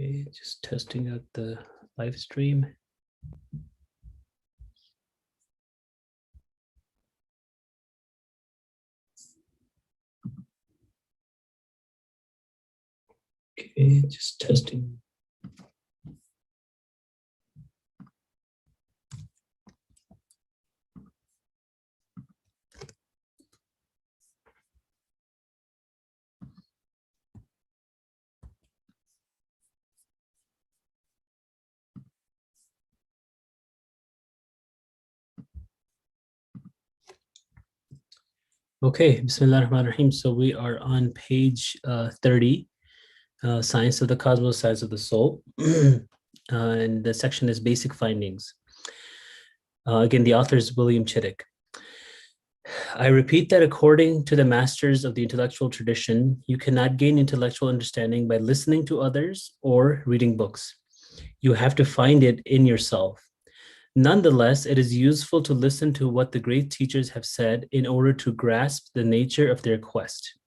Okay, just testing out the live stream. Okay, just testing. Okay, Bismillah ar-Rahman ar-Rahim. So we are on page 30, Science of the Cosmos, Science of the Soul. And the section is Basic Findings. Again, the author is William Chittick. I repeat that according to the masters of the intellectual tradition, you cannot gain intellectual understanding by listening to others or reading books. You have to find it in yourself. Nonetheless, it is useful to listen to what the great teachers have said in order to grasp the nature of their quest.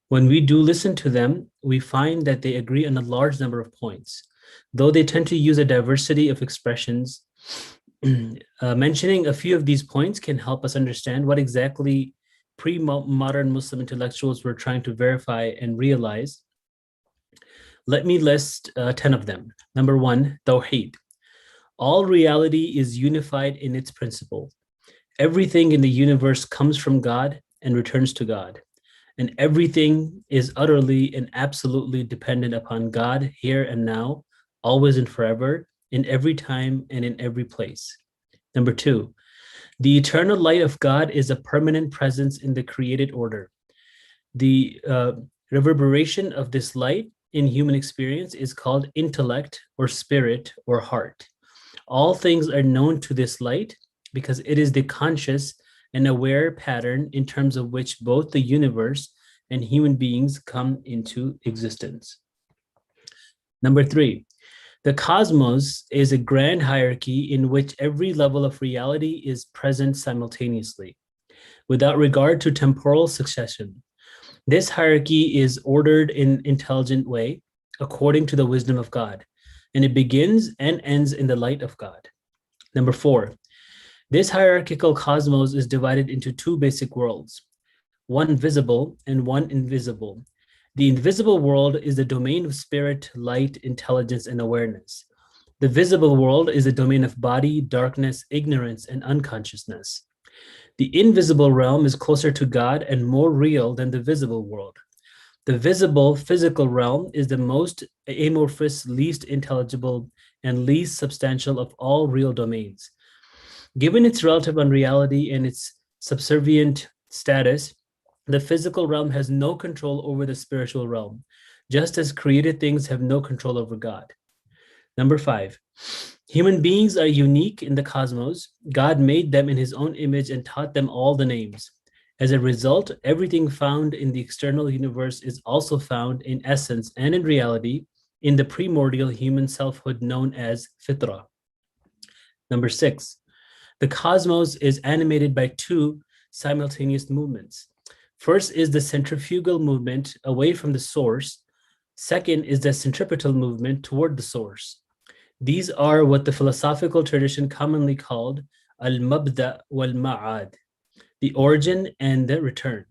When we do listen to them, we find that they agree on a large number of points, though they tend to use a diversity of expressions. Mentioning a few of these points can help us understand what exactly pre-modern Muslim intellectuals were trying to verify and realize. Let me list 10 of them. Number one, Tawheed. All reality is unified in its principle. Everything in the universe comes from God and returns to God. And everything is utterly and absolutely dependent upon God here and now, always and forever, in every time and in every place. Number two, the eternal light of God is a permanent presence in the created order. The reverberation of this light in human experience is called intellect or spirit or heart. All things are known to this light because it is the conscious and aware pattern in terms of which both the universe and human beings come into existence. Number three, the cosmos is a grand hierarchy in which every level of reality is present simultaneously, without regard to temporal succession. This hierarchy is ordered in an intelligent way, according to the wisdom of God, and it begins and ends in the light of God. Number four, this hierarchical cosmos is divided into two basic worlds, one visible and one invisible. The invisible world is the domain of spirit, light, intelligence, and awareness. The visible world is the domain of body, darkness, ignorance, and unconsciousness. The invisible realm is closer to God and more real than the visible world. The visible physical realm is the most amorphous, least intelligible, and least substantial of all real domains. Given its relative unreality and its subservient status, the physical realm has no control over the spiritual realm, just as created things have no control over God. Number five, human beings are unique in the cosmos. God made them in his own image and taught them all the names. As a result, everything found in the external universe is also found in essence and in reality in the primordial human selfhood known as fitra. Number six, the cosmos is animated by two simultaneous movements. First is the centrifugal movement away from the source. Second is the centripetal movement toward the source. These are what the philosophical tradition commonly called al-mabda wal-ma'ad, the origin and the return.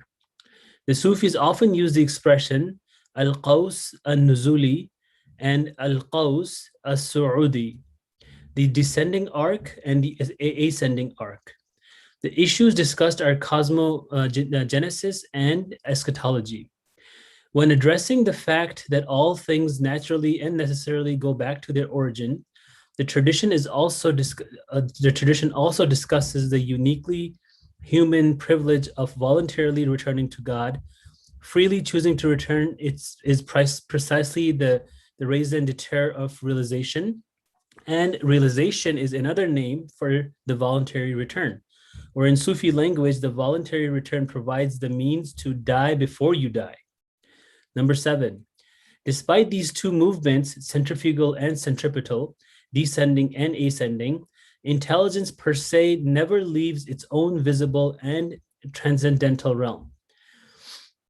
The Sufis often use the expression al-qaws al-nuzuli and al-qaws al-su'udi, the descending arc and the ascending arc. The issues discussed are cosmogenesis and eschatology. When addressing the fact that all things naturally and necessarily go back to their origin, the tradition also discusses the uniquely human privilege of voluntarily returning to God. Freely choosing to return is precisely the raison d'etre of realization, and realization is another name for the voluntary return. Or in Sufi language, the voluntary return provides the means to die before you die. Number seven, despite these two movements, centrifugal and centripetal, descending and ascending, intelligence per se never leaves its own visible and transcendental realm.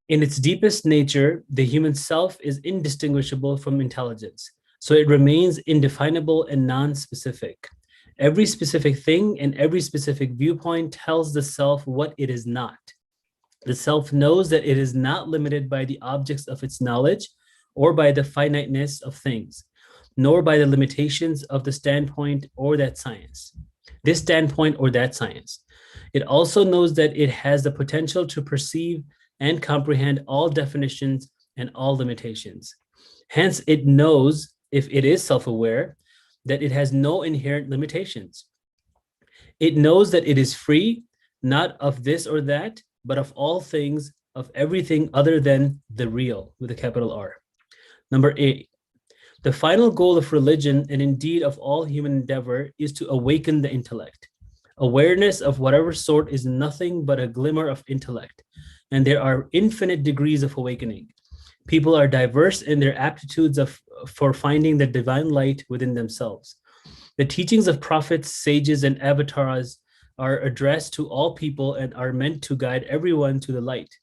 In its deepest nature, the human self is indistinguishable from intelligence. So it remains indefinable and non-specific. Every specific thing and every specific viewpoint tells the self what it is not. The self knows that it is not limited by the objects of its knowledge or by the finiteness of things, nor by the limitations of the standpoint or that science, this standpoint or that science. It also knows that it has the potential to perceive and comprehend all definitions and all limitations. Hence, it knows, if it is self aware, that it has no inherent limitations. It knows that it is free, not of this or that, but of all things, of everything other than the real, with a capital R. Number 8, the final goal of religion, and indeed of all human endeavor, is to awaken the intellect. Awareness of whatever sort is nothing but a glimmer of intellect, and there are infinite degrees of awakening. People are diverse in their aptitudes for finding the divine light within themselves. The teachings of prophets, sages, and avatars are addressed to all people and are meant to guide everyone to the light.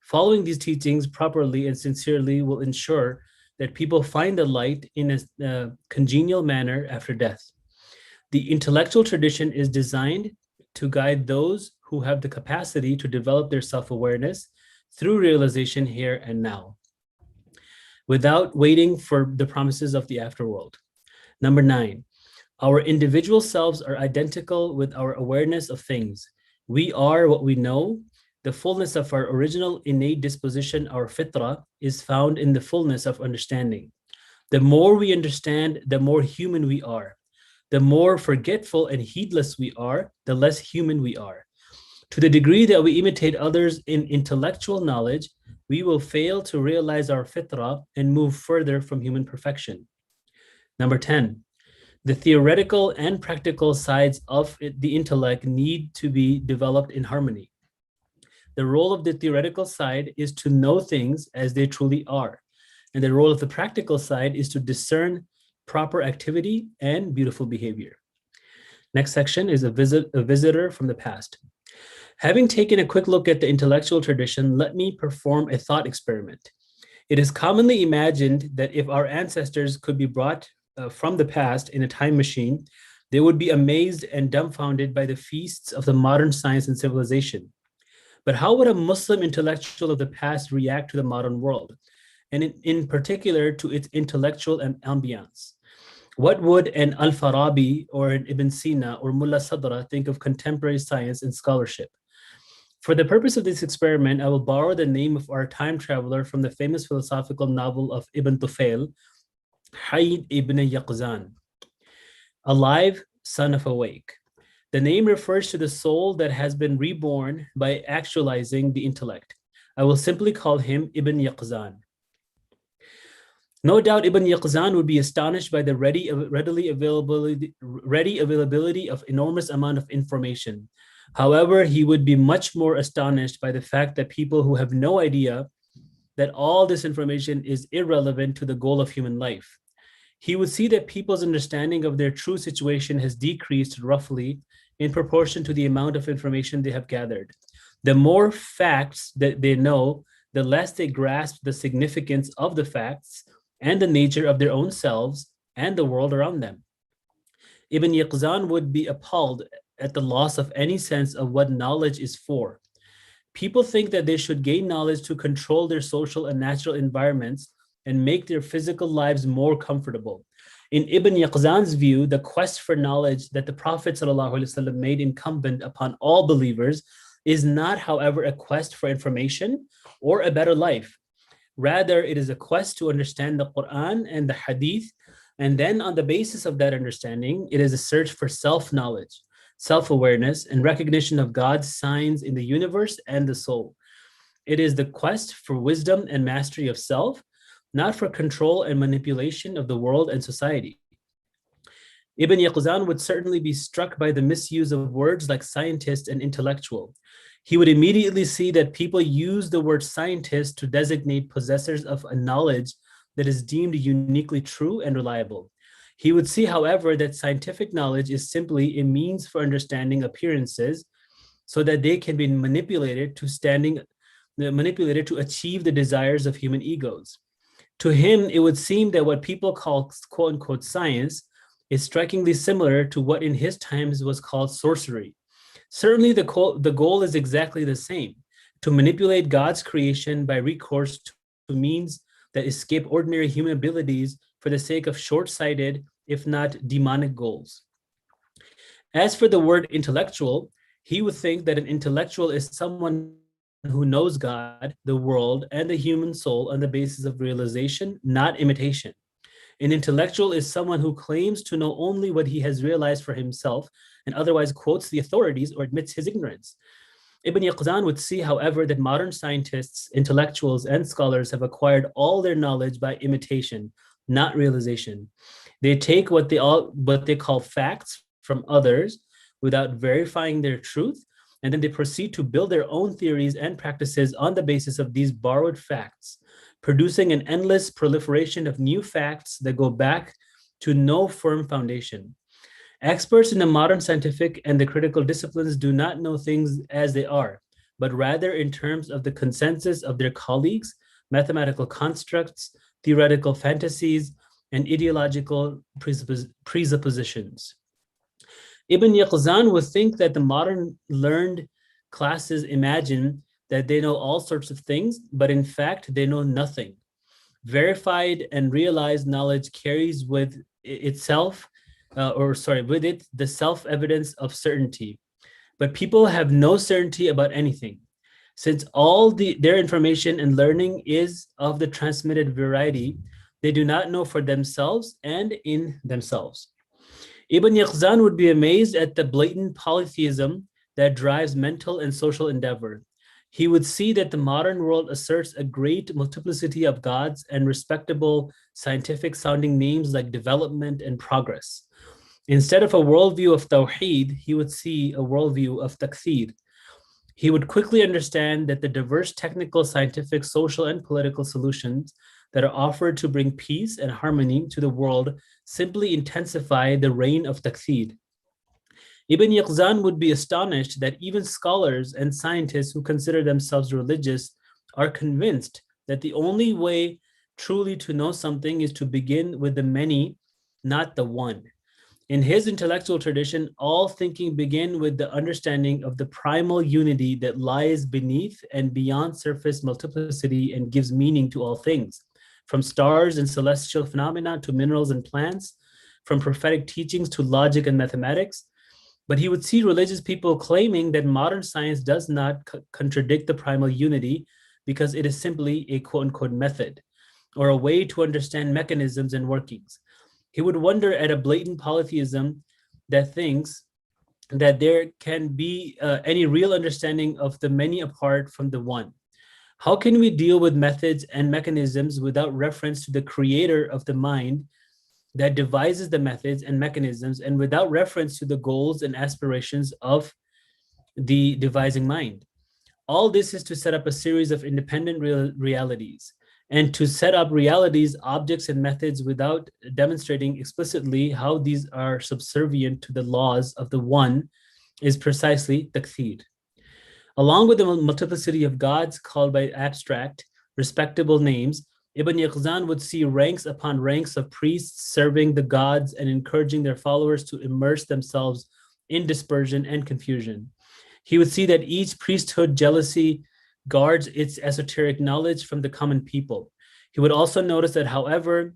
Following these teachings properly and sincerely will ensure that people find the light in a congenial manner after death. The intellectual tradition is designed to guide those who have the capacity to develop their self-awareness through realization here and now, without waiting for the promises of the afterworld. Number 9, our individual selves are identical with our awareness of things. We are what we know. The fullness of our original innate disposition, our fitra, is found in the fullness of understanding. The more we understand, the more human we are. The more forgetful and heedless we are, the less human we are. To the degree that we imitate others in intellectual knowledge, we will fail to realize our fitra and move further from human perfection. Number 10, the theoretical and practical sides of the intellect need to be developed in harmony. The role of the theoretical side is to know things as they truly are, and the role of the practical side is to discern proper activity and beautiful behavior. Next section is a visitor from the past. Having taken a quick look at the intellectual tradition, let me perform a thought experiment. It is commonly imagined that if our ancestors could be brought from the past in a time machine, they would be amazed and dumbfounded by the feasts of the modern science and civilization. But how would a Muslim intellectual of the past react to the modern world, and in particular to its intellectual ambiance? What would an Al-Farabi or an Ibn Sina or Mullah Sadra think of contemporary science and scholarship? For the purpose of this experiment, I will borrow the name of our time traveler from the famous philosophical novel of Ibn Tufail, Hayy ibn Yaqzan, alive, son of awake. The name refers to the soul that has been reborn by actualizing the intellect. I will simply call him Ibn Yaqzan. No doubt Ibn Yaqzan would be astonished by the ready availability of enormous amount of information. However, he would be much more astonished by the fact that people who have no idea that all this information is irrelevant to the goal of human life. He would see that people's understanding of their true situation has decreased roughly in proportion to the amount of information they have gathered. The more facts that they know, the less they grasp the significance of the facts and the nature of their own selves and the world around them. Ibn Yaqzan would be appalled at the loss of any sense of what knowledge is for. People think that they should gain knowledge to control their social and natural environments and make their physical lives more comfortable. In Ibn Yaqzan's view, the quest for knowledge that the Prophet ﷺ made incumbent upon all believers is not, however, a quest for information or a better life. Rather, it is a quest to understand the Quran and the Hadith, and then on the basis of that understanding, it is a search for self-knowledge, self-awareness, and recognition of God's signs in the universe and the soul. It is the quest for wisdom and mastery of self, not for control and manipulation of the world and society. Ibn Yaqzan would certainly be struck by the misuse of words like scientist and intellectual. He would immediately see that people use the word scientist to designate possessors of a knowledge that is deemed uniquely true and reliable. He would see, however, that scientific knowledge is simply a means for understanding appearances so that they can be manipulated to achieve the desires of human egos. To him, it would seem that what people call quote unquote science is strikingly similar to what in his times was called sorcery. Certainly, the goal is exactly the same: to manipulate God's creation by recourse to means that escape ordinary human abilities for the sake of short sighted, if not demonic, goals. As for the word intellectual, he would think that an intellectual is someone who knows God, the world, and the human soul on the basis of realization, not imitation. An intellectual is someone who claims to know only what he has realized for himself and otherwise quotes the authorities or admits his ignorance. Ibn Yaqzan would see, however, that modern scientists, intellectuals, and scholars have acquired all their knowledge by imitation, not realization. They take what they call facts from others without verifying their truth, and then they proceed to build their own theories and practices on the basis of these borrowed facts, producing an endless proliferation of new facts that go back to no firm foundation. Experts in the modern scientific and the critical disciplines do not know things as they are, but rather in terms of the consensus of their colleagues, mathematical constructs, theoretical fantasies, and ideological presuppositions. Ibn Yaqzan would think that the modern learned classes imagine that they know all sorts of things, but in fact, they know nothing. Verified and realized knowledge carries with itself, with it, the self-evidence of certainty. But people have no certainty about anything. Since all their information and learning is of the transmitted variety, they do not know for themselves and in themselves. Ibn Yaqzan would be amazed at the blatant polytheism that drives mental and social endeavor. He would see that the modern world asserts a great multiplicity of gods and respectable scientific sounding names like development and progress. Instead of a worldview of Tawheed, he would see a worldview of Takfir. He would quickly understand that the diverse technical, scientific, social, and political solutions that are offered to bring peace and harmony to the world simply intensify the reign of Takfir. Ibn Yaqzan would be astonished that even scholars and scientists who consider themselves religious are convinced that the only way truly to know something is to begin with the many, not the one. In his intellectual tradition, all thinking began with the understanding of the primal unity that lies beneath and beyond surface multiplicity and gives meaning to all things, from stars and celestial phenomena to minerals and plants, from prophetic teachings to logic and mathematics. But he would see religious people claiming that modern science does not contradict the primal unity because it is simply a quote unquote method or a way to understand mechanisms and workings. He would wonder at a blatant polytheism that thinks that there can be any real understanding of the many apart from the one. How can we deal with methods and mechanisms without reference to the creator of the mind that devises the methods and mechanisms and without reference to the goals and aspirations of the devising mind? All this is to set up a series of independent realities and to set up realities, objects, and methods without demonstrating explicitly how these are subservient to the laws of the one is precisely takfir. Along with the multiplicity of gods called by abstract, respectable names, Ibn Yaqzan would see ranks upon ranks of priests serving the gods and encouraging their followers to immerse themselves in dispersion and confusion. He would see that each priesthood jealousy guards its esoteric knowledge from the common people. He would also notice that, however,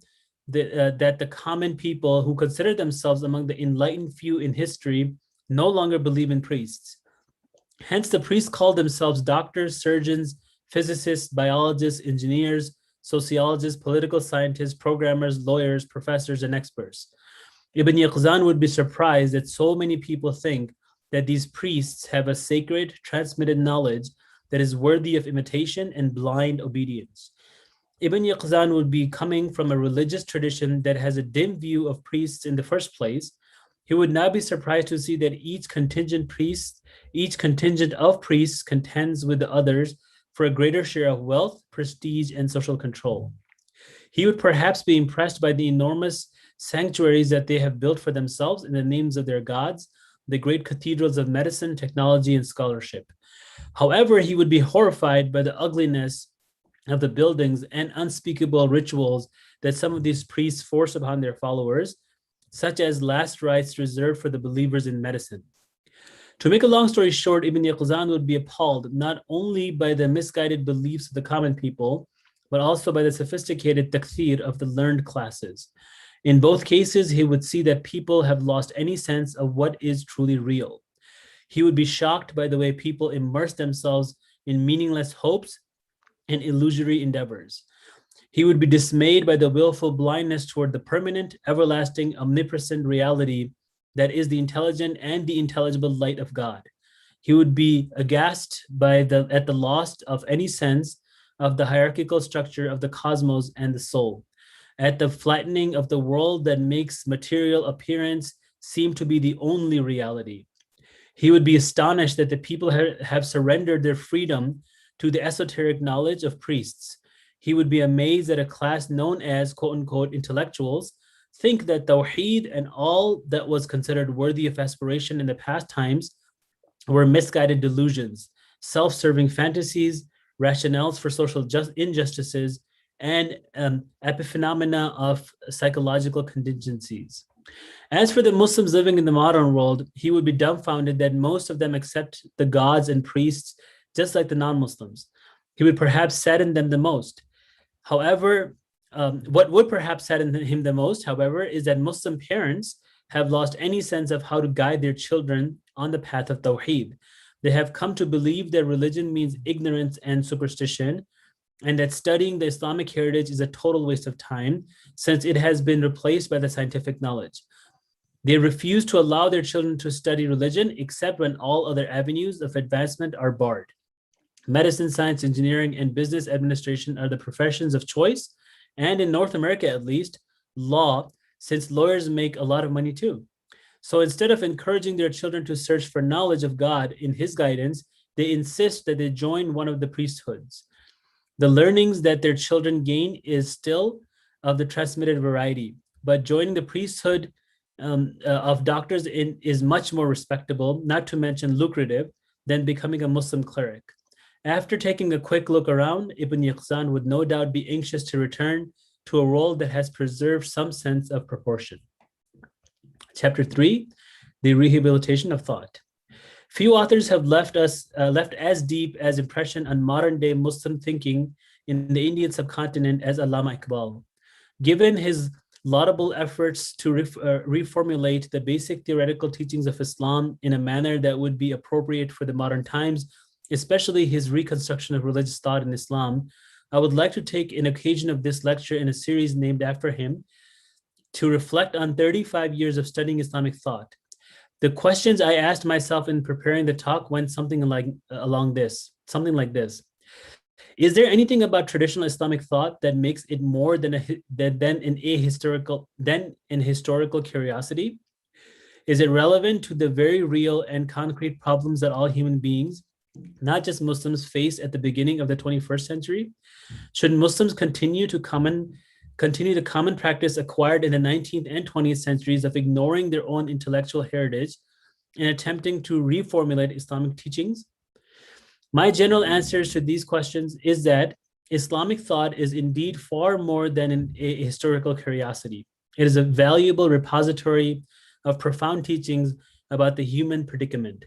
that the common people who consider themselves among the enlightened few in history no longer believe in priests. Hence, the priests called themselves doctors, surgeons, physicists, biologists, engineers, sociologists, political scientists, programmers, lawyers, professors, and experts. Ibn Yaqzan would be surprised that so many people think that these priests have a sacred, transmitted knowledge that is worthy of imitation and blind obedience. Ibn Yaqzan would be coming from a religious tradition that has a dim view of priests in the first place. He would not be surprised to see that each contingent of priests contends with the others for a greater share of wealth, prestige, and social control. He would perhaps be impressed by the enormous sanctuaries that they have built for themselves in the names of their gods, the great cathedrals of medicine, technology, and scholarship. However, he would be horrified by the ugliness of the buildings and unspeakable rituals that some of these priests force upon their followers, such as last rites reserved for the believers in medicine. To make a long story short, Ibn Yaqzan would be appalled not only by the misguided beliefs of the common people, but also by the sophisticated takfir of the learned classes. In both cases, he would see that people have lost any sense of what is truly real. He would be shocked by the way people immerse themselves in meaningless hopes and illusory endeavors. He would be dismayed by the willful blindness toward the permanent, everlasting, omnipresent reality that is the intelligent and the intelligible light of God. He would be aghast at the loss of any sense of the hierarchical structure of the cosmos and the soul, at the flattening of the world that makes material appearance seem to be the only reality. He would be astonished that the people have surrendered their freedom to the esoteric knowledge of priests. He would be amazed that a class known as quote unquote intellectuals think that Tawheed and all that was considered worthy of aspiration in the past times were misguided delusions, self-serving fantasies, rationales for social injustices, and epiphenomena of psychological contingencies. As for the Muslims living in the modern world, he would be dumbfounded that most of them accept the gods and priests just like the non-Muslims. He would perhaps sadden them the most. However, what would perhaps sadden him the most, however, is that Muslim parents have lost any sense of how to guide their children on the path of Tawheed. They have come to believe that religion means ignorance and superstition, and that studying the Islamic heritage is a total waste of time since it has been replaced by the scientific knowledge. They refuse to allow their children to study religion except when all other avenues of advancement are barred. Medicine, science, engineering, and business administration are the professions of choice, and in North America at least, law, since lawyers make a lot of money too. So instead of encouraging their children to search for knowledge of God in his guidance, they insist that they join one of the priesthoods. The learnings that their children gain is still of the transmitted variety, but joining the priesthood of doctors is much more respectable, not to mention lucrative, than becoming a Muslim cleric. After taking a quick look around, Ibn Yaqzan would no doubt be anxious to return to a world that has preserved some sense of proportion. Chapter 3, the rehabilitation of thought. Few authors have left as deep as impression on modern day Muslim thinking in the Indian subcontinent as Allama Iqbal. Given his laudable efforts to reformulate the basic theoretical teachings of Islam in a manner that would be appropriate for the modern times, especially his reconstruction of religious thought in Islam, I would like to take an occasion of this lecture in a series named after him to reflect on 35 years of studying Islamic thought. The questions I asked myself in preparing the talk went something like this. Is there anything about traditional Islamic thought that makes it more than an historical curiosity? Is it relevant to the very real and concrete problems that all human beings, not just Muslims, face at the beginning of the 21st century? Should Muslims continue the common practice acquired in the 19th and 20th centuries of ignoring their own intellectual heritage and attempting to reformulate Islamic teachings? My general answers to these questions is that Islamic thought is indeed far more than a historical curiosity. It is a valuable repository of profound teachings about the human predicament.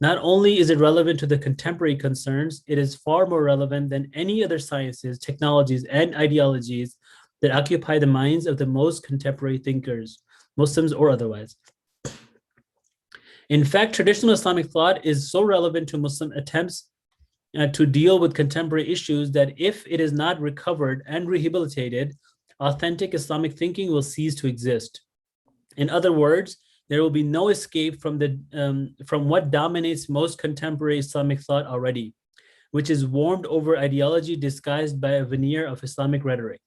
Not only is it relevant to the contemporary concerns, it is far more relevant than any other sciences, technologies, and ideologies that occupy the minds of the most contemporary thinkers, Muslims or otherwise. In fact, traditional Islamic thought is so relevant to Muslim attempts to deal with contemporary issues that if it is not recovered and rehabilitated, authentic Islamic thinking will cease to exist. In other words, there will be no escape from what dominates most contemporary Islamic thought already, which is warmed over ideology disguised by a veneer of Islamic rhetoric.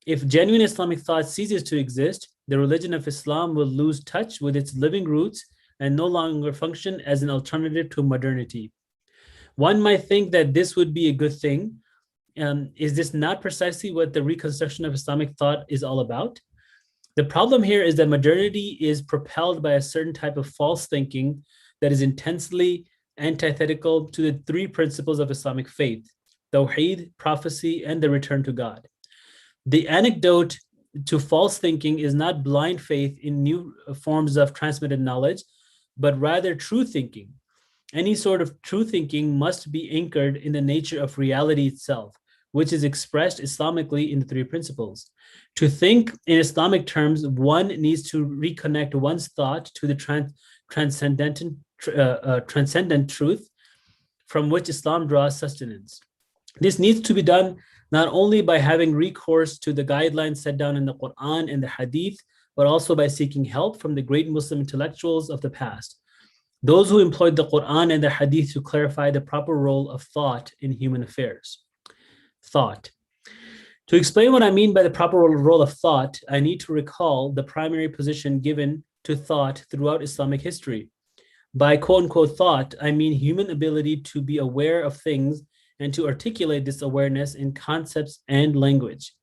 If genuine Islamic thought ceases to exist, the religion of Islam will lose touch with its living roots and no longer function as an alternative to modernity. One might think that this would be a good thing. Is this not precisely what the reconstruction of Islamic thought is all about? The problem here is that modernity is propelled by a certain type of false thinking that is intensely antithetical to the three principles of Islamic faith: Tawheed, prophecy, and the return to God. The antidote to false thinking is not blind faith in new forms of transmitted knowledge, but rather true thinking. Any sort of true thinking must be anchored in the nature of reality itself, which is expressed Islamically in the three principles. To think in Islamic terms, one needs to reconnect one's thought to the transcendent truth from which Islam draws sustenance. This needs to be done not only by having recourse to the guidelines set down in the Quran and the Hadith, but also by seeking help from the great Muslim intellectuals of the past, those who employed the Quran and the Hadith to clarify the proper role of thought in human affairs. Thought. To explain what I mean by the proper role of thought, I need to recall the primary position given to thought throughout Islamic history. By quote unquote thought, I mean human ability to be aware of things and to articulate this awareness in concepts and language.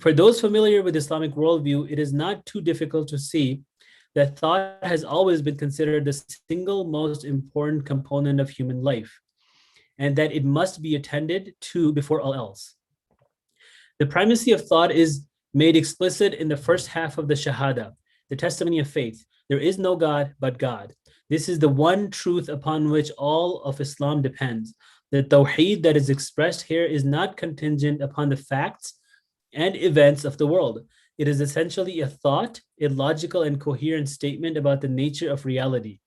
For those familiar with Islamic worldview, it is not too difficult to see that thought has always been considered the single most important component of human life, and that it must be attended to before all else. The primacy of thought is made explicit in the first half of the Shahada, the testimony of faith. There is no God but God. This is the one truth upon which all of Islam depends. The Tawheed that is expressed here is not contingent upon the facts and events of the world. It is essentially a thought, a logical and coherent statement about the nature of reality.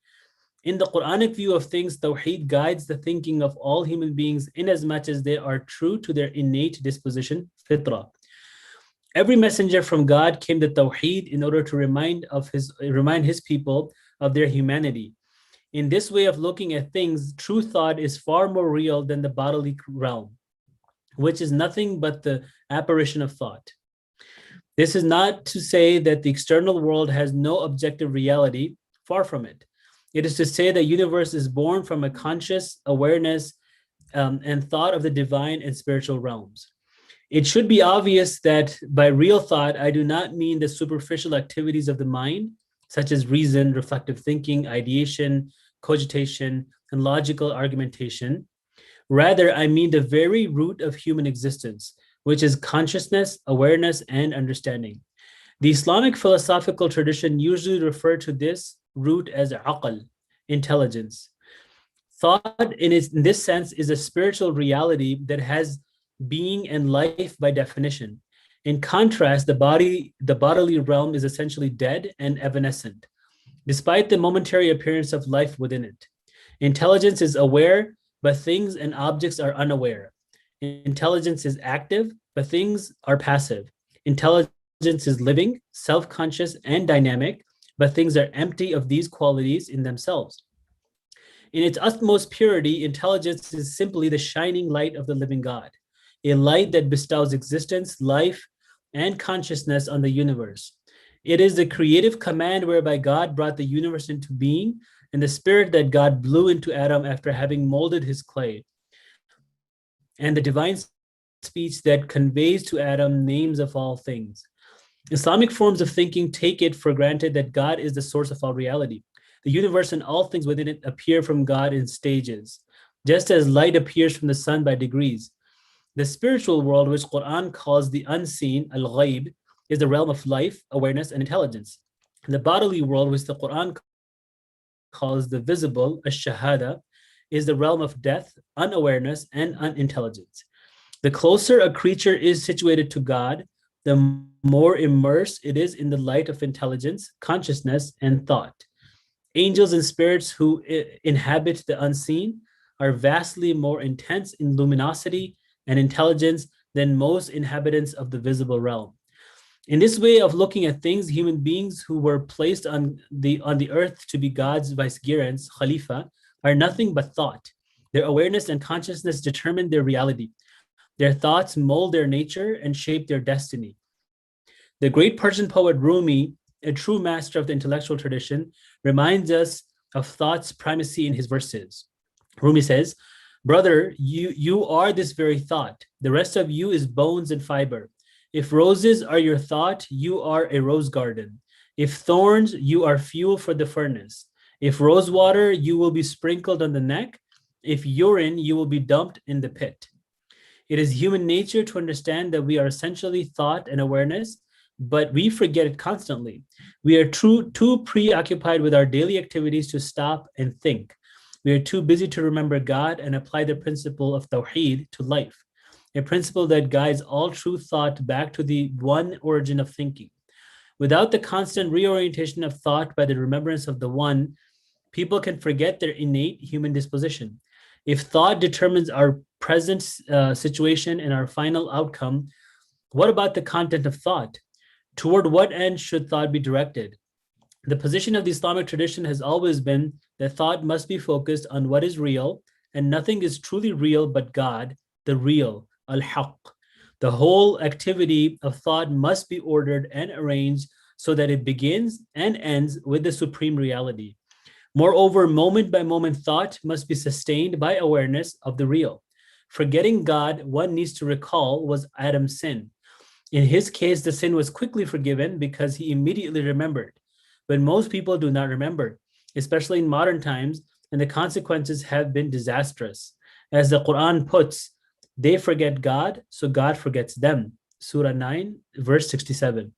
In the Quranic view of things, Tawheed guides the thinking of all human beings inasmuch as they are true to their innate disposition, fitrah. Every messenger from God came to Tawheed in order to remind his people of their humanity. In this way of looking at things, true thought is far more real than the bodily realm, which is nothing but the apparition of thought. This is not to say that the external world has no objective reality, far from it. It is to say that the universe is born from a conscious awareness and thought of the divine and spiritual realms. It should be obvious that by real thought, I do not mean the superficial activities of the mind, such as reason, reflective thinking, ideation, cogitation, and logical argumentation. Rather, I mean the very root of human existence, which is consciousness, awareness, and understanding. The Islamic philosophical tradition usually refer to this root as aql, intelligence. Thought in this sense is a spiritual reality that has being and life by definition. In contrast, the bodily realm is essentially dead and evanescent, despite the momentary appearance of life within it. Intelligence is aware, but things and objects are unaware. Intelligence is active, but things are passive. Intelligence is living, self-conscious, and dynamic, but things are empty of these qualities in themselves. In its utmost purity, intelligence is simply the shining light of the living God, a light that bestows existence, life, and consciousness on the universe. It is the creative command whereby God brought the universe into being, and the spirit that God blew into Adam after having molded his clay, and the divine speech that conveys to Adam names of all things. Islamic forms of thinking take it for granted that God is the source of all reality. The universe and all things within it appear from God in stages, just as light appears from the sun by degrees. The spiritual world, which Quran calls the unseen, al-ghaib, is the realm of life, awareness, and intelligence. The bodily world, which the Quran calls the visible, ash-shahada, is the realm of death, unawareness, and unintelligence. The closer a creature is situated to God, the more immersed it is in the light of intelligence, consciousness, and thought. Angels and spirits who inhabit the unseen are vastly more intense in luminosity and intelligence than most inhabitants of the visible realm. In this way of looking at things, human beings who were placed on the earth to be God's vicegerents, Khalifa, are nothing but thought. Their awareness and consciousness determine their reality. Their thoughts mold their nature and shape their destiny. The great Persian poet Rumi, a true master of the intellectual tradition, reminds us of thought's primacy in his verses. Rumi says, "Brother, you are this very thought. The rest of you is bones and fiber. If roses are your thought, you are a rose garden. If thorns, you are fuel for the furnace. If rose water, you will be sprinkled on the neck. If urine, you will be dumped in the pit." It is human nature to understand that we are essentially thought and awareness, but we forget it constantly. We are too preoccupied with our daily activities to stop and think. We are too busy to remember God and apply the principle of Tawheed to life, a principle that guides all true thought back to the one origin of thinking. Without the constant reorientation of thought by the remembrance of the one, people can forget their innate human disposition. If thought determines our present situation and our final outcome, what about the content of thought? Toward what end should thought be directed? The position of the Islamic tradition has always been that thought must be focused on what is real, and nothing is truly real but God, the real, al-haq. The whole activity of thought must be ordered and arranged so that it begins and ends with the supreme reality. Moreover, moment by moment thought must be sustained by awareness of the real. Forgetting God, one needs to recall, was Adam's sin. In his case, the sin was quickly forgiven because he immediately remembered. But most people do not remember, especially in modern times, and the consequences have been disastrous. As the Quran puts, they forget God, so God forgets them. Surah 9, verse 67.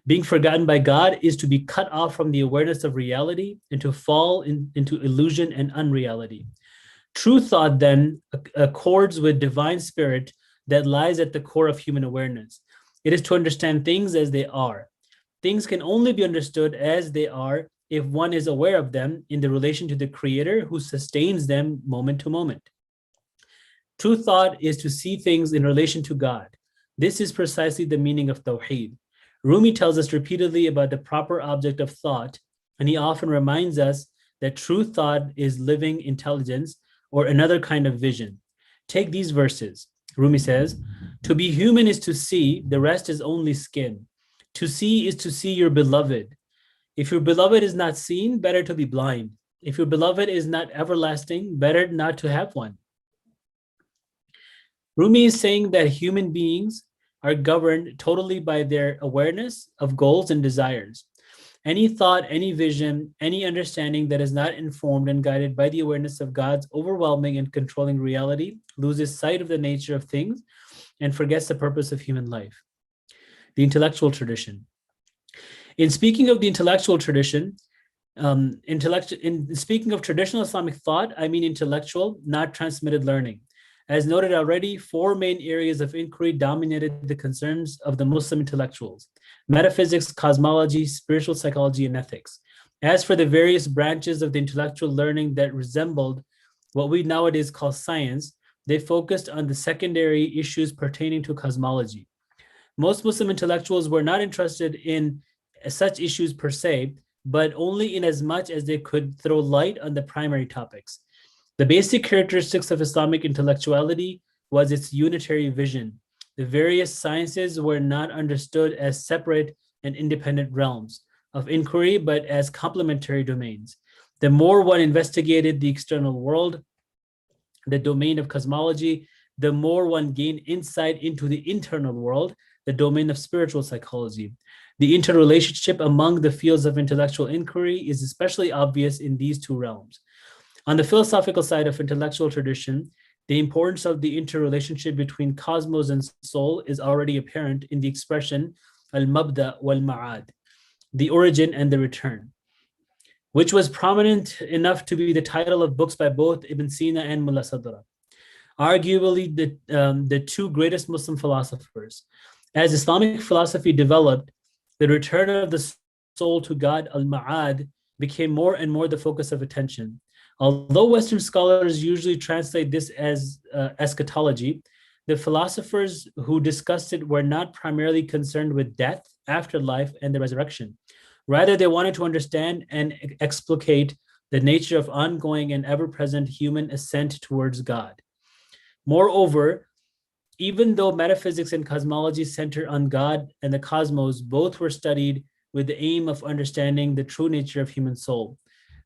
Being forgotten by God is to be cut off from the awareness of reality and to fall into illusion and unreality. True thought then accords with divine spirit that lies at the core of human awareness. It is to understand things as they are. Things can only be understood as they are if one is aware of them in the relation to the Creator who sustains them moment to moment. True thought is to see things in relation to God. This is precisely the meaning of Tawheed. Rumi tells us repeatedly about the proper object of thought, and he often reminds us that true thought is living intelligence or another kind of vision. Take these verses. Rumi says, "To be human is to see, the rest is only skin. To see is to see your beloved. If your beloved is not seen, better to be blind. If your beloved is not everlasting, better not to have one." Rumi is saying that human beings are governed totally by their awareness of goals and desires. Any thought, any vision, any understanding that is not informed and guided by the awareness of God's overwhelming and controlling reality loses sight of the nature of things and forgets the purpose of human life. The intellectual tradition. In speaking of the intellectual tradition, in speaking of traditional Islamic thought, I mean intellectual, not transmitted learning. As noted already, four main areas of inquiry dominated the concerns of the Muslim intellectuals: metaphysics, cosmology, spiritual psychology, and ethics. As for the various branches of the intellectual learning that resembled what we nowadays call science, they focused on the secondary issues pertaining to cosmology. Most Muslim intellectuals were not interested in such issues per se, but only in as much as they could throw light on the primary topics. The basic characteristics of Islamic intellectuality was its unitary vision. The various sciences were not understood as separate and independent realms of inquiry, but as complementary domains. The more one investigated the external world, the domain of cosmology, the more one gained insight into the internal world, the domain of spiritual psychology. The interrelationship among the fields of intellectual inquiry is especially obvious in these two realms. On the philosophical side of intellectual tradition, the importance of the interrelationship between cosmos and soul is already apparent in the expression al-mabda wal-ma'ad, the origin and the return, which was prominent enough to be the title of books by both Ibn Sina and Mullah Sadra, arguably the two greatest Muslim philosophers. As Islamic philosophy developed, the return of the soul to God, al-ma'ad, became more and more the focus of attention. Although Western scholars usually translate this as eschatology, the philosophers who discussed it were not primarily concerned with death, afterlife, and the resurrection. Rather, they wanted to understand and explicate the nature of ongoing and ever-present human ascent towards God. Moreover, even though metaphysics and cosmology center on God and the cosmos, both were studied with the aim of understanding the true nature of human soul.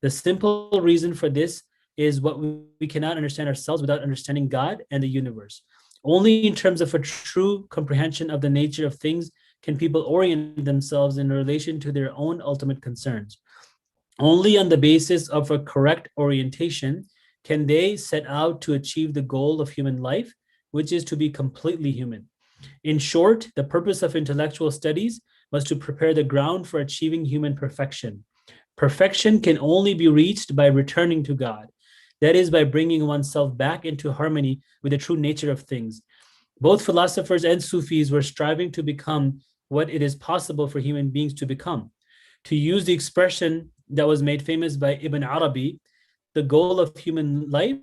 The simple reason for this is what we cannot understand ourselves without understanding God and the universe. Only in terms of a true comprehension of the nature of things can people orient themselves in relation to their own ultimate concerns. Only on the basis of a correct orientation can they set out to achieve the goal of human life, which is to be completely human. In short, the purpose of intellectual studies was to prepare the ground for achieving human perfection. Perfection can only be reached by returning to God. That is, by bringing oneself back into harmony with the true nature of things. Both philosophers and Sufis were striving to become what it is possible for human beings to become. To use the expression that was made famous by Ibn Arabi, the goal of human life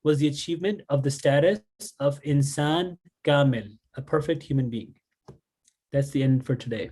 was the achievement of the status of insan kamil, a perfect human being. That's the end for today.